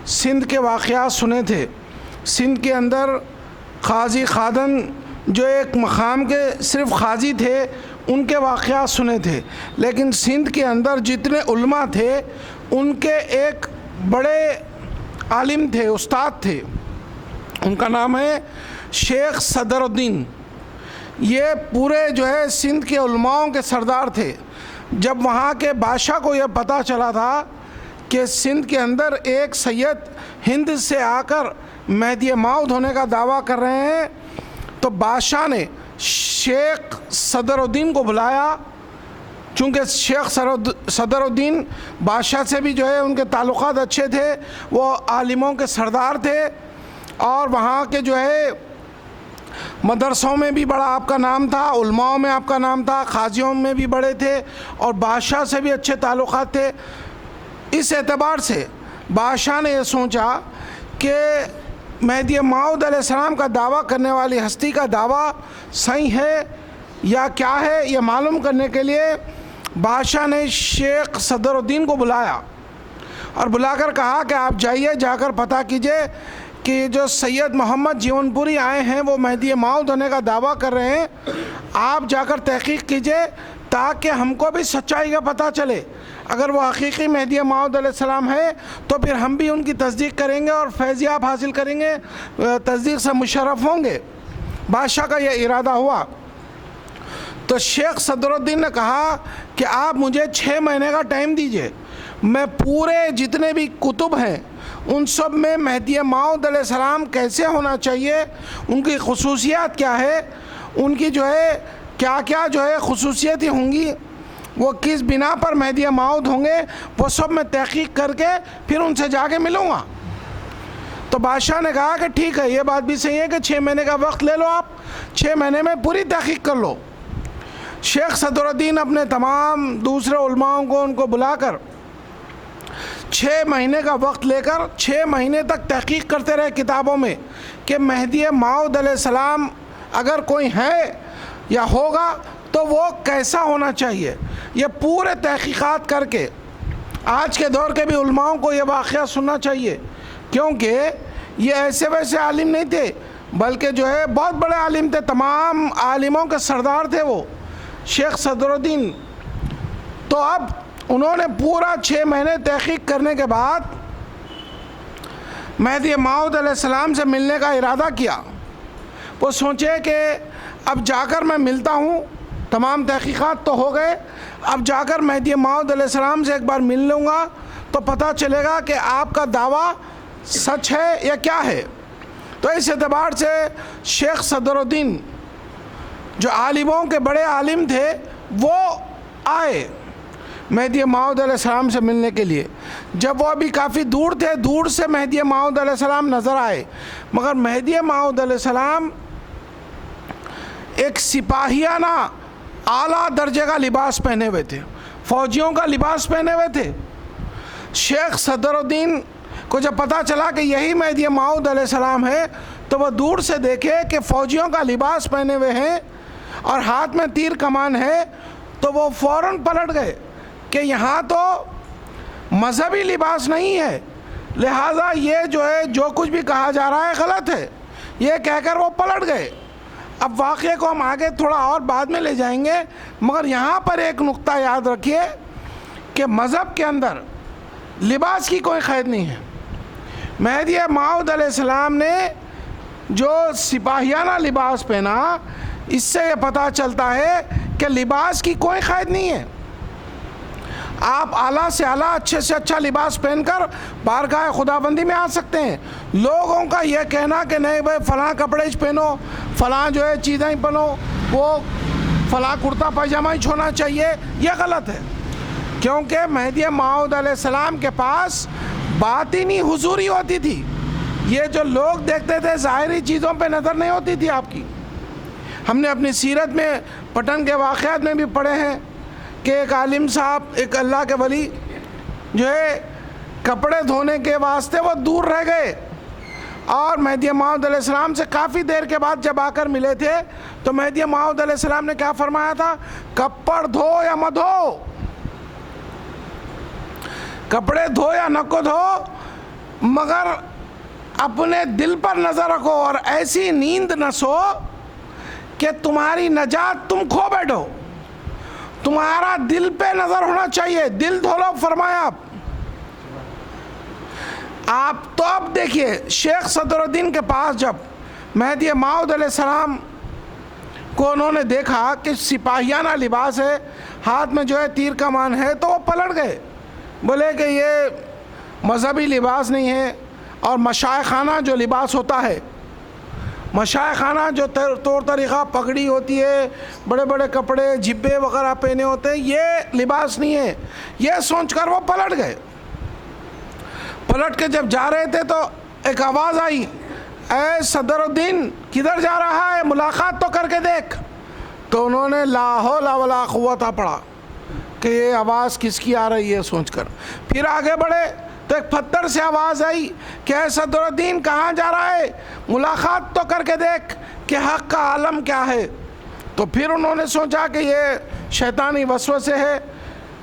سندھ کے واقعات سنے تھے۔ سندھ کے اندر قاضی خادن جو ایک مقام کے صرف قاضی تھے ان کے واقعات سنے تھے، لیکن سندھ کے اندر جتنے علماء تھے ان کے ایک بڑے عالم تھے، استاد تھے، ان کا نام ہے شیخ صدر الدین۔ یہ پورے جو ہے سندھ کے علماؤں کے سردار تھے۔ جب وہاں کے بادشاہ کو یہ پتہ چلا تھا کہ سندھ کے اندر ایک سید ہند سے آ کر مہدی موعود ہونے کا دعویٰ کر رہے ہیں، تو بادشاہ نے شیخ صدر الدین کو بلایا۔ چونکہ شیخ صدر الدین بادشاہ سے بھی جو ہے ان کے تعلقات اچھے تھے، وہ عالموں کے سردار تھے، اور وہاں کے جو ہے مدرسوں میں بھی بڑا آپ کا نام تھا، علماء میں آپ کا نام تھا، قاضیوں میں بھی بڑے تھے، اور بادشاہ سے بھی اچھے تعلقات تھے۔ اس اعتبار سے بادشاہ نے یہ سوچا کہ مہدی موعود علیہ السلام کا دعویٰ کرنے والی ہستی کا دعویٰ صحیح ہے یا کیا ہے، یہ معلوم کرنے کے لیے بادشاہ نے شیخ صدر الدین کو بلایا اور بلا کر کہا کہ آپ جائیے، جا کر پتہ کیجئے کہ جو سید محمد جیون پوری آئے ہیں وہ مہدی موعود ہونے کا دعویٰ کر رہے ہیں، آپ جا کر تحقیق کیجئے تاکہ ہم کو بھی سچائی کا پتہ چلے۔ اگر وہ حقیقی مہدی موعود علیہ السلام ہے تو پھر ہم بھی ان کی تصدیق کریں گے اور فیضیاب حاصل کریں گے، تصدیق سے مشرف ہوں گے۔ بادشاہ کا یہ ارادہ ہوا تو شیخ صدر الدین نے کہا کہ آپ مجھے 6 مہینے کا ٹائم دیجئے، میں پورے جتنے بھی کتب ہیں ان سب میں مہدی موعود علیہ السلام کیسے ہونا چاہیے، ان کی خصوصیات کیا ہے، ان کی جو ہے کیا کیا جو ہے خصوصیتیں ہوں گی، وہ کس بنا پر مہدی موعود ہوں گے، وہ سب میں تحقیق کر کے پھر ان سے جا کے ملوں گا۔ تو بادشاہ نے کہا کہ ٹھیک ہے، یہ بات بھی صحیح ہے کہ 6 مہینے کا وقت لے لو، آپ 6 مہینے میں پوری تحقیق کر لو۔ شیخ صدر الدین اپنے تمام دوسرے علماؤں کو ان کو بلا کر 6 مہینے کا وقت لے کر 6 مہینے تک تحقیق کرتے رہے کتابوں میں کہ مہدی موعود علیہ السلام اگر کوئی ہے یا ہوگا تو وہ کیسا ہونا چاہیے۔ یہ پورے تحقیقات کر کے آج کے دور کے بھی علماؤں کو یہ واقعہ سننا چاہیے، کیونکہ یہ ایسے ویسے عالم نہیں تھے بلکہ جو ہے بہت بڑے عالم تھے، تمام عالموں کے سردار تھے وہ شیخ صدر الدین۔ تو اب انہوں نے پورا 6 مہینے تحقیق کرنے کے بعد مہدی موعود علیہ السلام سے ملنے کا ارادہ کیا۔ وہ سوچے کہ اب جا کر میں ملتا ہوں، تمام تحقیقات تو ہو گئے، اب جا کر مہدی موعود علیہ السلام سے ایک بار مل لوں گا تو پتہ چلے گا کہ آپ کا دعویٰ سچ ہے یا کیا ہے۔ تو اس اعتبار سے شیخ صدر الدین جو عالموں کے بڑے عالم تھے وہ آئے مہدی موعود علیہ السلام سے ملنے کے لیے۔ جب وہ ابھی کافی دور تھے، دور سے مہدی موعود علیہ السلام نظر آئے، مگر مہدی موعود علیہ السلام ایک سپاہیانہ اعلیٰ درجے کا لباس پہنے ہوئے تھے، فوجیوں کا لباس پہنے ہوئے تھے۔ شیخ صدر الدین کو جب پتہ چلا کہ یہی مہدی موعود علیہ السلام ہے تو وہ دور سے دیکھے کہ فوجیوں کا لباس پہنے ہوئے ہیں اور ہاتھ میں تیر کمان ہے، تو وہ فوراً پلٹ گئے کہ یہاں تو مذہبی لباس نہیں ہے، لہٰذا یہ جو ہے جو کچھ بھی کہا جا رہا ہے غلط ہے، یہ کہہ کر وہ پلٹ گئے۔ اب واقعے کو ہم آگے تھوڑا اور بعد میں لے جائیں گے، مگر یہاں پر ایک نقطہ یاد رکھیے کہ مذہب کے اندر لباس کی کوئی قید نہیں ہے۔ مہدی موعود علیہ السلام نے جو سپاہیانہ لباس پہنا، اس سے یہ پتہ چلتا ہے کہ لباس کی کوئی قید نہیں ہے۔ آپ اعلیٰ سے اعلیٰ اچھے سے اچھا لباس پہن کر بارگاہ خداوندی میں آ سکتے ہیں۔ لوگوں کا یہ کہنا کہ نہیں بھائی فلاں کپڑے پہنو، فلاں جو ہے چیزیں پہنو، وہ فلاں کرتا پاجامہ ہی ہونا چاہیے، یہ غلط ہے، کیونکہ مہدی موعود علیہ السلام کے پاس باطنی حضوری ہوتی تھی۔ یہ جو لوگ دیکھتے تھے ظاہری چیزوں پہ نظر نہیں ہوتی تھی آپ کی۔ ہم نے اپنی سیرت میں پٹن کے واقعات میں بھی پڑھے ہیں کہ ایک عالم صاحب، ایک اللہ کے ولی جو ہے کپڑے دھونے کے واسطے وہ دور رہ گئے، اور مہدی موعود علیہ السلام سے کافی دیر کے بعد جب آ کر ملے تھے تو مہدی موعود علیہ السلام نے کیا فرمایا تھا؟ کپڑ دھو یا مت دھو، کپڑے دھو یا نہ کو دھو، مگر اپنے دل پر نظر رکھو اور ایسی نیند نہ سو کہ تمہاری نجات تم کھو بیٹھو. تمہارا دل پہ نظر ہونا چاہیے. دل دھولو فرمایا آپ. تو اب دیکھیے شیخ صدر الدین کے پاس جب مہدی موعود علیہ السلام کو انہوں نے دیکھا کہ سپاہیانہ لباس ہے, ہاتھ میں جو ہے تیر کمان ہے, تو وہ پلٹ گئے. بولے کہ یہ مذہبی لباس نہیں ہے, اور مشائخانہ جو لباس ہوتا ہے, مشائخانہ جو طور طریقہ پگڑی ہوتی ہے, بڑے بڑے کپڑے جبے وغیرہ پہنے ہوتے ہیں, یہ لباس نہیں ہے. یہ سوچ کر وہ پلٹ گئے. پلٹ کے جب جا رہے تھے تو ایک آواز آئی, اے صدر الدین کدھر جا رہا ہے, ملاقات تو کر کے دیکھ. تو انہوں نے لا حول ولا قوت پڑھا کہ یہ آواز کس کی آ رہی ہے سوچ کر. پھر آگے بڑھے تو ایک پتھر سے آواز آئی کہ اے صدر الدین کہاں جا رہا ہے, ملاقات تو کر کے دیکھ کہ حق کا عالم کیا ہے. تو پھر انہوں نے سوچا کہ یہ شیطانی وسوسے ہے.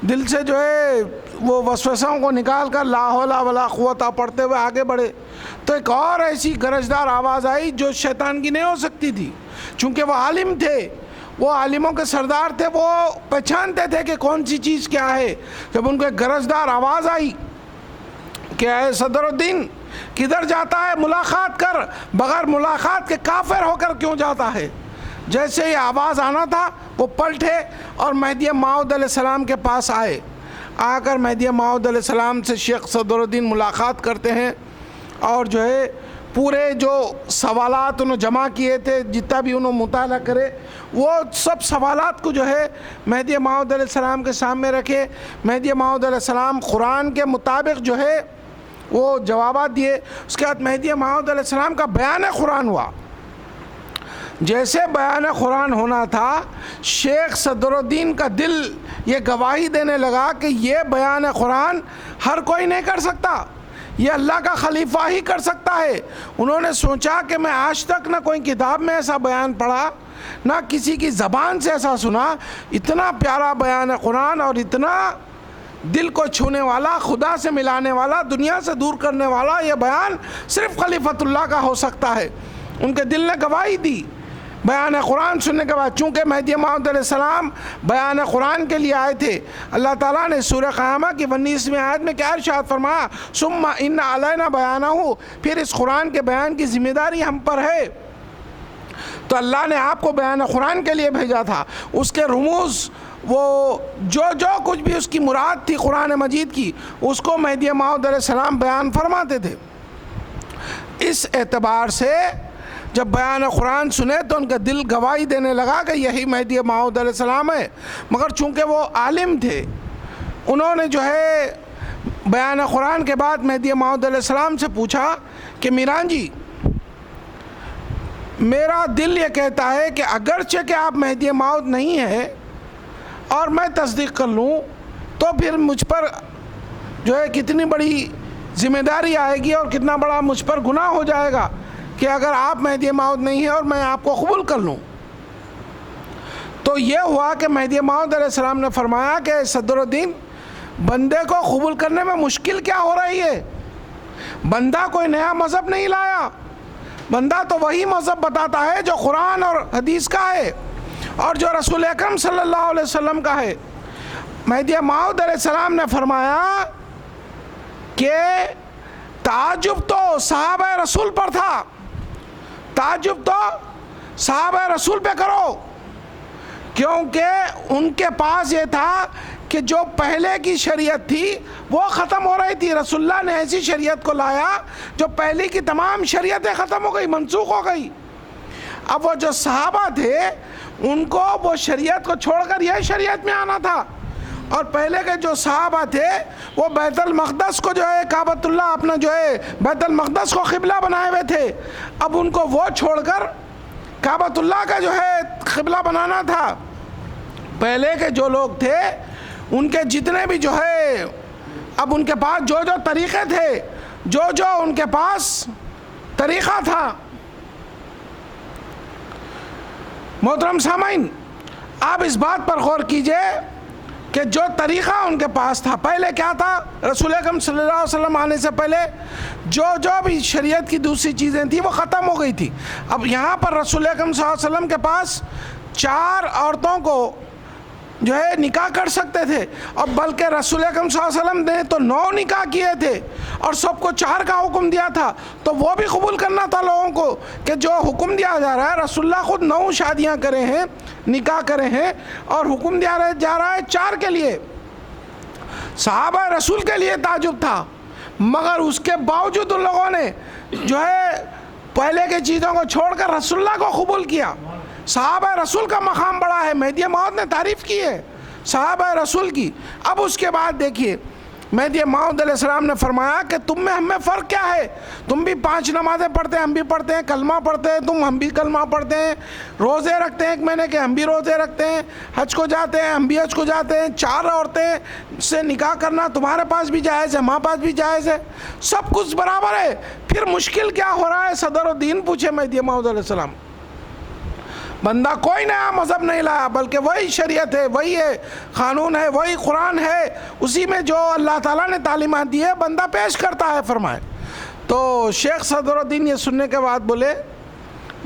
دل سے جو ہے وہ وسوسوں کو نکال کر لا حول ولا قوت پڑھتے ہوئے آگے بڑھے تو ایک اور ایسی گرجدار آواز آئی جو شیطان کی نہیں ہو سکتی تھی, چونکہ وہ عالم تھے, وہ عالموں کے سردار تھے, وہ پہچانتے تھے کہ کون سی چیز کیا ہے. جب ان کو ایک گرجدار آواز آئی کہ اے صدر الدین کدھر جاتا ہے, ملاقات کر, بغیر ملاقات کے کافر ہو کر کیوں جاتا ہے. جیسے یہ آواز آنا تھا وہ پلٹے اور مہدی موعود علیہ السلام کے پاس آئے. آ کر مہدی موعود علیہ السلام سے شیخ صدر الدین ملاقات کرتے ہیں, اور جو ہے پورے جو سوالات انہوں جمع کیے تھے, جتنا بھی انہوں مطالعہ کرے, وہ سب سوالات کو جو ہے مہدی موعود علیہ السلام کے سامنے رکھے. مہدی موعود علیہ السلام قرآن کے مطابق جو ہے وہ جوابات دیے. اس کے بعد مہدی موعود علیہ السلام کا بیان قرآن ہوا. جیسے بیان قرآن ہونا تھا, شیخ صدر الدین کا دل یہ گواہی دینے لگا کہ یہ بیان قرآن ہر کوئی نہیں کر سکتا, یہ اللہ کا خلیفہ ہی کر سکتا ہے. انہوں نے سوچا کہ میں آج تک نہ کوئی کتاب میں ایسا بیان پڑھا, نہ کسی کی زبان سے ایسا سنا. اتنا پیارا بیان قرآن اور اتنا دل کو چھونے والا, خدا سے ملانے والا, دنیا سے دور کرنے والا یہ بیان صرف خلیفۃ اللہ کا ہو سکتا ہے. ان کے دل نے گواہی دی بیان قرآن سننے کے بعد. چونکہ مہدی موعود علیہ السلام بیان قرآن کے لیے آئے تھے, اللہ تعالیٰ نے سورہ قیامہ کی 19ویں آیت میں کیا ارشاد فرمایا, ثم ان علینا بیانہ, پھر اس قرآن کے بیان کی ذمہ داری ہم پر ہے. تو اللہ نے آپ کو بیان قرآن کے لیے بھیجا تھا. اس کے رموز, وہ جو کچھ بھی اس کی مراد تھی قرآن مجید کی, اس کو مہدی موعود علیہ السلام بیان فرماتے تھے. اس اعتبار سے جب بیان قرآن سنے تو ان کا دل گواہی دینے لگا کہ یہی مہدی موعود علیہ السلام ہے. مگر چونکہ وہ عالم تھے, انہوں نے جو ہے بیان قرآن کے بعد مہدی موعود علیہ السلام سے پوچھا کہ میران جی, میرا دل یہ کہتا ہے کہ اگرچہ کہ آپ مہدی موعود نہیں ہیں اور میں تصدیق کر لوں تو پھر مجھ پر جو ہے کتنی بڑی ذمہ داری آئے گی اور کتنا بڑا مجھ پر گناہ ہو جائے گا کہ اگر آپ مہدی موعود نہیں ہیں اور میں آپ کو قبول کر لوں. تو یہ ہوا کہ مہدی موعود علیہ السلام نے فرمایا کہ صدر الدین, بندے کو قبول کرنے میں مشکل کیا ہو رہی ہے, بندہ کوئی نیا مذہب نہیں لایا, بندہ تو وہی مذہب بتاتا ہے جو قرآن اور حدیث کا ہے اور جو رسول اکرم صلی اللہ علیہ وسلم کا ہے. مہدی موعود علیہ السلام نے فرمایا کہ تعجب تو صحابہ رسول پر تھا, تعجب تو صحابہ رسول پہ کرو, کیونکہ ان کے پاس یہ تھا کہ جو پہلے کی شریعت تھی وہ ختم ہو رہی تھی. رسول اللہ نے ایسی شریعت کو لایا جو پہلے کی تمام شریعتیں ختم ہو گئی, منسوخ ہو گئی. اب وہ جو صحابہ تھے ان کو وہ شریعت کو چھوڑ کر یہ شریعت میں آنا تھا, اور پہلے کے جو صحابہ تھے وہ بیت المقدس کو جو ہے کعبۃ اللہ اپنا جو ہے بیت المقدس کو قبلہ بنائے ہوئے تھے. اب ان کو وہ چھوڑ کر کعبۃ اللہ کا جو ہے قبلہ بنانا تھا. پہلے کے جو لوگ تھے ان کے جتنے بھی جو ہے, اب ان کے پاس جو طریقے تھے, جو ان کے پاس طریقہ تھا. محترم سامعین, آپ اس بات پر غور کیجئے کہ جو طریقہ ان کے پاس تھا، پہلے کیا تھا؟ رسول اکرم صلی اللہ علیہ وسلم آنے سے پہلے جو بھی شریعت کی دوسری چیزیں تھیں وہ ختم ہو گئی تھی۔ اب یہاں پر رسول اکرم صلی اللہ علیہ وسلم کے پاس 4 عورتوں کو جو ہے نکاح کر سکتے تھے، اور بلکہ رسول اکرم صلی اللہ علیہ وسلم نے تو 9 نکاح کیے تھے اور سب کو 4 کا حکم دیا تھا، تو وہ بھی قبول کرنا تھا لوگوں کو کہ جو حکم دیا جا رہا ہے، رسول اللہ خود 9 شادیاں کرے ہیں، نکاح کرے ہیں، اور حکم دیا جا رہا ہے 4 کے لیے۔ صحابہ رسول کے لیے تعجب تھا، مگر اس کے باوجود ان لوگوں نے جو ہے پہلے کی چیزوں کو چھوڑ کر رسول اللہ کو قبول کیا۔ صحابہ رسول کا مقام بڑا ہے، مہدی موعود نے تعریف کی ہے صحابہ رسول کی۔ اب اس کے بعد دیکھیے مہدی موعود علیہ السلام نے فرمایا کہ تم میں ہم میں فرق کیا ہے؟ تم بھی 5 نمازیں پڑھتے ہیں، ہم بھی پڑھتے ہیں، کلمہ پڑھتے ہیں، ہم بھی کلمہ پڑھتے ہیں، روزے رکھتے ہیں 1 مہینے کے، ہم بھی روزے رکھتے ہیں، حج کو جاتے ہیں، ہم بھی حج کو جاتے ہیں، 4 عورتیں سے نکاح کرنا تمہارے پاس بھی جائز ہے، ہمارے پاس بھی جائز ہے، سب کچھ برابر ہے، پھر مشکل کیا ہو رہا ہے؟ صدر الدین پوچھے مہدی موعود علیہ السلام۔ بندہ کوئی نیا مذہب نہیں لایا، بلکہ وہی شریعت ہے، وہی ہے قانون ہے، وہی قرآن ہے، اسی میں جو اللہ تعالیٰ نے تعلیمات دی ہے بندہ پیش کرتا ہے، فرمائے۔ تو شیخ صدر الدین یہ سننے کے بعد بولے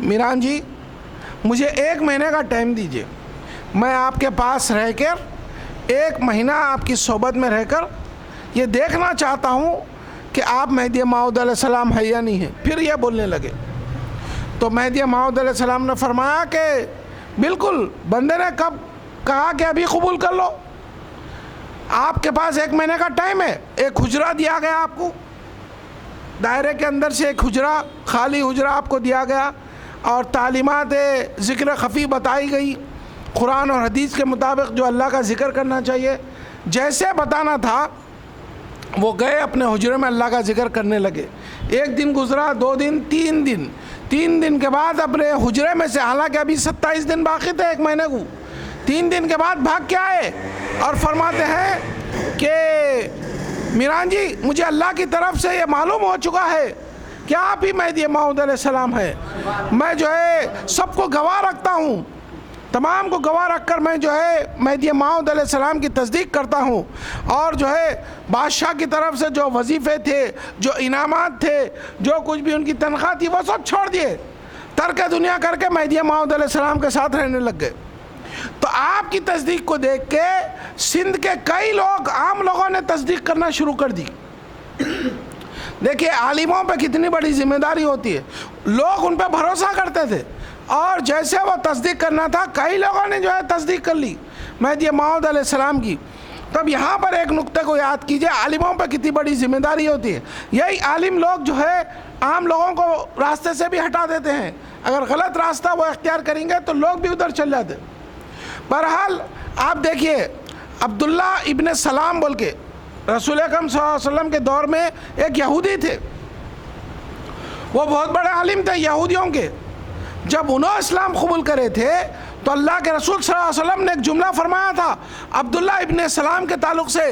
میران جی مجھے 1 مہینے کا ٹائم دیجئے، میں آپ کے پاس رہ کر 1 مہینہ آپ کی صحبت میں رہ کر یہ دیکھنا چاہتا ہوں کہ آپ مہدی موعود علیہ السلام ہے یا نہیں ہے۔ پھر یہ بولنے لگے تو مہدی موعود علیہ السلام نے فرمایا کہ بالکل، بندے نے کب کہا کہ ابھی قبول کر لو، آپ کے پاس 1 مہینے کا ٹائم ہے، ایک حجرہ دیا گیا آپ کو، دائرے کے اندر سے ایک حجرہ، خالی حجرہ آپ کو دیا گیا، اور تعلیمات ذکر خفی بتائی گئی، قرآن اور حدیث کے مطابق جو اللہ کا ذکر کرنا چاہیے جیسے بتانا تھا، وہ گئے اپنے حجرے میں اللہ کا ذکر کرنے لگے۔ 1 دن گزرا، 2 دن، 3 دن، 3 دن کے بعد اپنے حجرے میں سے، حالانکہ ابھی 27 دن باقی تھے 1 مہینے کو، 3 دن کے بعد بھاگ کے آئے اور فرماتے ہیں کہ میران جی مجھے اللہ کی طرف سے یہ معلوم ہو چکا ہے کہ آپ ہی مہدی موعود علیہ السلام ہے، میں جو ہے سب کو گواہ رکھتا ہوں، تمام کو گواہ رکھ کر میں جو ہے مہدی موعود علیہ السلام کی تصدیق کرتا ہوں، اور جو ہے بادشاہ کی طرف سے جو وظیفے تھے، جو انعامات تھے، جو کچھ بھی ان کی تنخواہ تھی، وہ سب چھوڑ دیے، ترک دنیا کر کے مہدی موعود علیہ السلام کے ساتھ رہنے لگ گئے۔ تو آپ کی تصدیق کو دیکھ کے سندھ کے کئی لوگ، عام لوگوں نے تصدیق کرنا شروع کر دی۔ دیکھیے عالموں پہ کتنی بڑی ذمہ داری ہوتی ہے، لوگ ان پہ بھروسہ کرتے تھے، اور جیسے وہ تصدیق کرنا تھا کئی لوگوں نے جو ہے تصدیق کر لی مہدی موعود علیہ السلام کی۔ تب یہاں پر ایک نقطے کو یاد کیجئے، عالموں پہ کتنی بڑی ذمہ داری ہوتی ہے۔ یہی عالم لوگ جو ہے عام لوگوں کو راستے سے بھی ہٹا دیتے ہیں، اگر غلط راستہ وہ اختیار کریں گے تو لوگ بھی ادھر چل جاتے۔ بہرحال آپ دیکھیے عبداللہ ابن سلام بول کے رسول اکرم صلی اللہ علیہ وسلم کے دور میں ایک یہودی تھے، وہ بہت بڑے عالم تھے یہودیوں کے۔ جب انہوں اسلام قبول کرے تھے تو اللہ کے رسول صلی اللہ علیہ وسلم نے ایک جملہ فرمایا تھا عبداللہ ابن سلام کے تعلق سے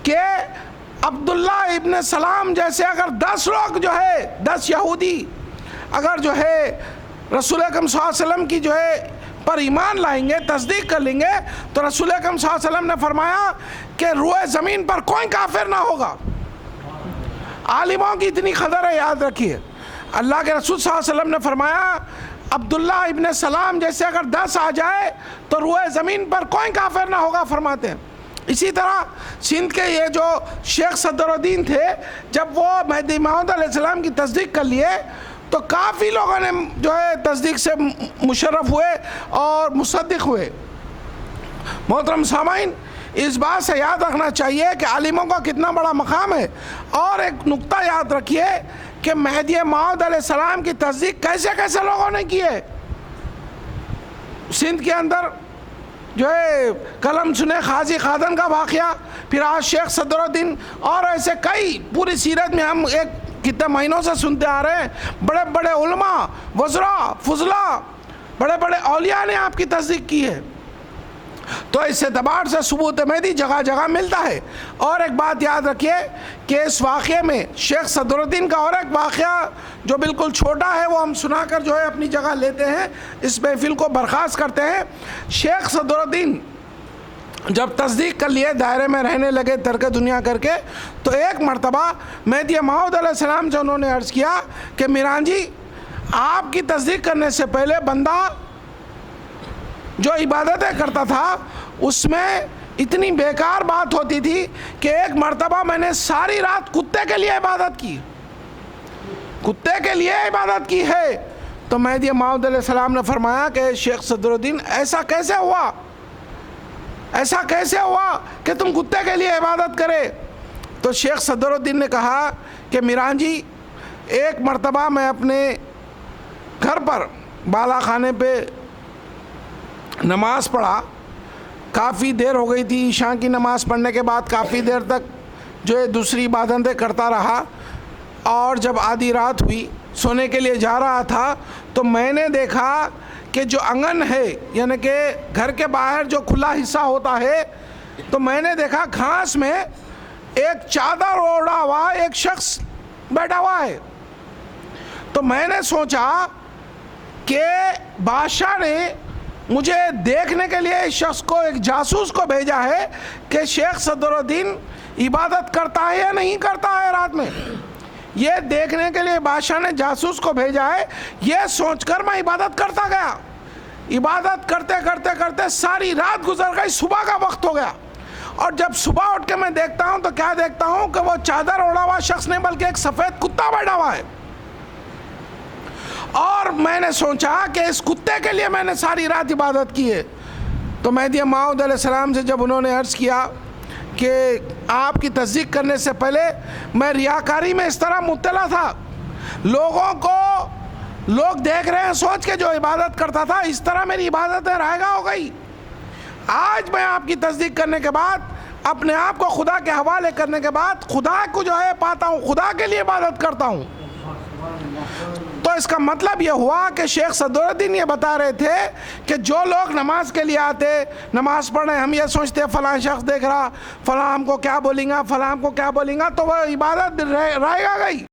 کہ عبداللہ ابن سلام جیسے اگر 10 لوگ جو ہے، 10 یہودی اگر جو ہے رسول اکرم صلی اللہ علیہ وسلم کی جو ہے پر ایمان لائیں گے، تصدیق کر لیں گے، تو رسول اکرم صلی اللہ علیہ وسلم نے فرمایا کہ روئے زمین پر کوئی کافر نہ ہوگا۔ عالموں کی اتنی قدر ہے، یاد رکھیے۔ اللہ کے رسول صلی اللہ علیہ وسلم نے فرمایا عبداللہ ابن سلام جیسے اگر 10 آ جائے تو روئے زمین پر کوئی کافر نہ ہوگا، فرماتے ہیں۔ اسی طرح سندھ کے یہ جو شیخ صدر الدین تھے، جب وہ مہدی موعود علیہ السلام کی تصدیق کر لیے تو کافی لوگوں نے جو ہے تصدیق سے مشرف ہوئے اور مصدق ہوئے۔ محترم سامعین، اس بات سے یاد رکھنا چاہیے کہ عالموں کا کتنا بڑا مقام ہے، اور ایک نقطہ یاد رکھیے کہ مہدی موعود علیہ السلام کی تصدیق کیسے کیسے لوگوں نے کی ہے۔ سندھ کے اندر جو ہے قلم سنے قاضی خادن کا واقعہ، پھر آج شیخ صدر الدین، اور ایسے کئی پوری سیرت میں ہم ایک کتنے مہینوں سے سنتے آ رہے ہیں، بڑے بڑے علماء، وزراء، فضلاء، بڑے بڑے اولیاء نے آپ کی تصدیق کی ہے۔ تو اس اعتبار سے ثبوت مہدی جگہ جگہ ملتا ہے۔ اور ایک بات یاد رکھیے کہ اس واقعے میں شیخ صدر الدین کا اور ایک واقعہ جو بالکل چھوٹا ہے وہ ہم سنا کر جو ہے اپنی جگہ لیتے ہیں، اس محفل کو برخاست کرتے ہیں۔ شیخ صدر الدین جب تصدیق کر لیے دائرے میں رہنے لگے ترک دنیا کر کے، تو ایک مرتبہ مہدی موعود علیہ السلام سے انہوں نے عرض کیا کہ میران جی آپ کی تصدیق کرنے سے پہلے بندہ جو عبادتیں کرتا تھا اس میں اتنی بیکار بات ہوتی تھی کہ ایک مرتبہ میں نے ساری رات کتے کے لیے عبادت کی، کتے کے لیے عبادت کی ہے۔ تو مہدی موعود علیہ السلام نے فرمایا کہ شیخ صدر الدین ایسا کیسے ہوا، ایسا کیسے ہوا کہ تم کتے کے لیے عبادت کرے؟ تو شیخ صدر الدین نے کہا کہ میران جی ایک مرتبہ میں اپنے گھر پر بالا خانے پہ نماز پڑھا، کافی دیر ہو گئی تھی، عشاء کی نماز پڑھنے کے بعد کافی دیر تک جو ہے دوسری عبادتیں کرتا رہا، اور جب آدھی رات ہوئی سونے کے لیے جا رہا تھا تو میں نے دیکھا کہ جو انگن ہے یعنی کہ گھر کے باہر جو کھلا حصہ ہوتا ہے، تو میں نے دیکھا گھاس میں ایک چادر اوڑھا ہوا ایک شخص بیٹھا ہوا ہے۔ تو میں نے سوچا کہ بادشاہ نے مجھے دیکھنے کے لیے اس شخص کو، ایک جاسوس کو بھیجا ہے کہ شیخ صدر الدین عبادت کرتا ہے یا نہیں کرتا ہے رات میں، یہ دیکھنے کے لیے بادشاہ نے جاسوس کو بھیجا ہے۔ یہ سوچ کر میں عبادت کرتا گیا، عبادت کرتے کرتے کرتے ساری رات گزر گئی، صبح کا وقت ہو گیا، اور جب صبح اٹھ کے میں دیکھتا ہوں تو کیا دیکھتا ہوں کہ وہ چادر اوڑھا ہوا شخص نہیں بلکہ ایک سفید کتا بیٹھا ہوا ہے۔ اور میں نے سوچا کہ اس کتے کے لیے میں نے ساری رات عبادت کی ہے۔ تو مہدی موعود علیہ السلام سے جب انہوں نے عرض کیا کہ آپ کی تصدیق کرنے سے پہلے میں ریاکاری میں اس طرح مبتلا تھا، لوگوں کو لوگ دیکھ رہے ہیں سوچ کے جو عبادت کرتا تھا، اس طرح میری عبادتیں رائگاں ہو گئی۔ آج میں آپ کی تصدیق کرنے کے بعد اپنے آپ کو خدا کے حوالے کرنے کے بعد خدا کو جو ہے پاتا ہوں، خدا کے لیے عبادت کرتا ہوں۔ تو اس کا مطلب یہ ہوا کہ شیخ صدر الدین یہ بتا رہے تھے کہ جو لوگ نماز کے لیے آتے، نماز پڑھنے، ہم یہ سوچتے فلاں شخص دیکھ رہا، فلاں ہم کو کیا بولیں گا، فلاں ہم کو کیا بولیں گا، تو وہ عبادت رائے گا گئی۔